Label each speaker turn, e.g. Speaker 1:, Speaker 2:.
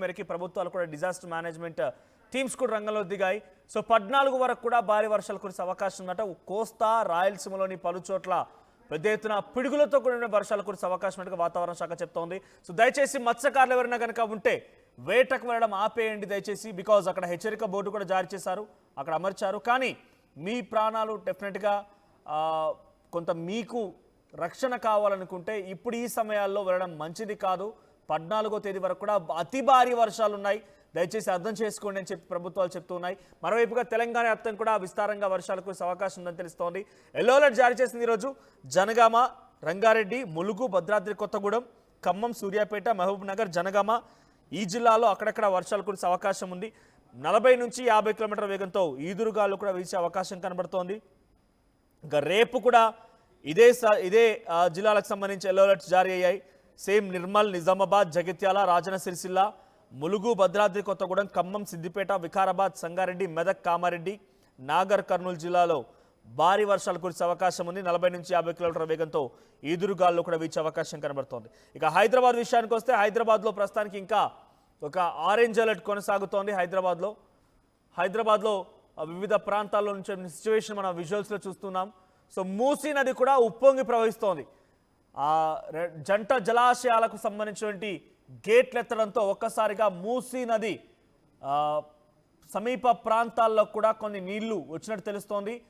Speaker 1: మేరకి ప్రభుత్వాలు కూడా డిజాస్టర్ మేనేజ్మెంట్ టీమ్స్ కూడా రంగంలో దిగాయి. సో 14 వరకు కూడా భారీ వర్షాలు కురిసే అవకాశం ఉందట. కోస్తా రాయలసీమలోని పలు చోట్ల పెద్ద ఎత్తున పిడుగులతో కూడిన వర్షాలు కురిసే అవకాశం ఉన్నట్టుగా వాతావరణ శాఖ చెప్తోంది. సో దయచేసి మత్స్యకారులు ఎవరైనా కనుక ఉంటే వేటకు వెళ్ళడం ఆపేయండి దయచేసి. బికాజ్ అక్కడ హెచ్చరిక బోర్డు కూడా జారీ చేశారు, అక్కడ అమర్చారు. కానీ మీ ప్రాణాలు డెఫినెట్గా కొంత మీకు రక్షణ కావాలనుకుంటే ఇప్పుడు ఈ సమయాల్లో వెళ్ళడం మంచిది కాదు. 14వ తేదీ వరకు కూడా అతి భారీ వర్షాలు ఉన్నాయి, దయచేసి అర్థం చేసుకోండి అని చెప్పి ప్రభుత్వాలు చెప్తున్నాయి. మరోవైపుగా తెలంగాణ వ్యాప్తంగా కూడా విస్తారంగా వర్షాలు కురిసే అవకాశం ఉందని తెలుస్తోంది. ఎల్లో అలర్ట్ జారీ చేసింది ఈరోజు. జనగామ, రంగారెడ్డి, ములుగు, భద్రాద్రి కొత్తగూడెం, ఖమ్మం, సూర్యాపేట, మహబూబ్ నగర్, జనగామ ఈ జిల్లాలో అక్కడక్కడ వర్షాలు కురిసే అవకాశం ఉంది. 40 నుంచి 50 కిలోమీటర్ల వేగంతో ఈదురుగాలు కూడా వీచే అవకాశం కనబడుతోంది. ఇంకా రేపు కూడా ఇదే జిల్లాలకు సంబంధించి ఎల్లో అలర్ట్స్ జారీ అయ్యాయి. సేమ్ నిర్మల్, నిజామాబాద్, జగిత్యాల, రాజన్న సిరిసిల్ల, ములుగు, భద్రాద్రి కొత్తగూడెం, ఖమ్మం, సిద్దిపేట, వికారాబాద్, సంగారెడ్డి, మెదక్, కామారెడ్డి, నాగర్ కర్నూలు జిల్లాలో భారీ వర్షాలు కురిసే అవకాశం ఉంది. 40 నుంచి 50 కిలోమీటర్ల వేగంతో ఈదురుగాల్లో కూడా వీచే అవకాశం కనబడుతోంది. ఇక హైదరాబాద్ విషయానికి వస్తే హైదరాబాద్లో ప్రస్తుతానికి ఇంకా ఒక ఆరెంజ్ అలర్ట్ కొనసాగుతోంది. హైదరాబాద్లో వివిధ ప్రాంతాల్లో నుంచి సిచ్యువేషన్ మనం విజువల్స్లో చూస్తున్నాం. సో మూసీ నది కూడా ఉప్పొంగి ప్రవహిస్తోంది. జంట జలాశయాలకు సంబంధించినటువంటి గేట్లు ఎత్తడంతో ఒక్కసారిగా మూసీ నది సమీప ప్రాంతాల్లో కూడా కొన్ని నీళ్లు వచ్చినట్టు తెలుస్తోంది.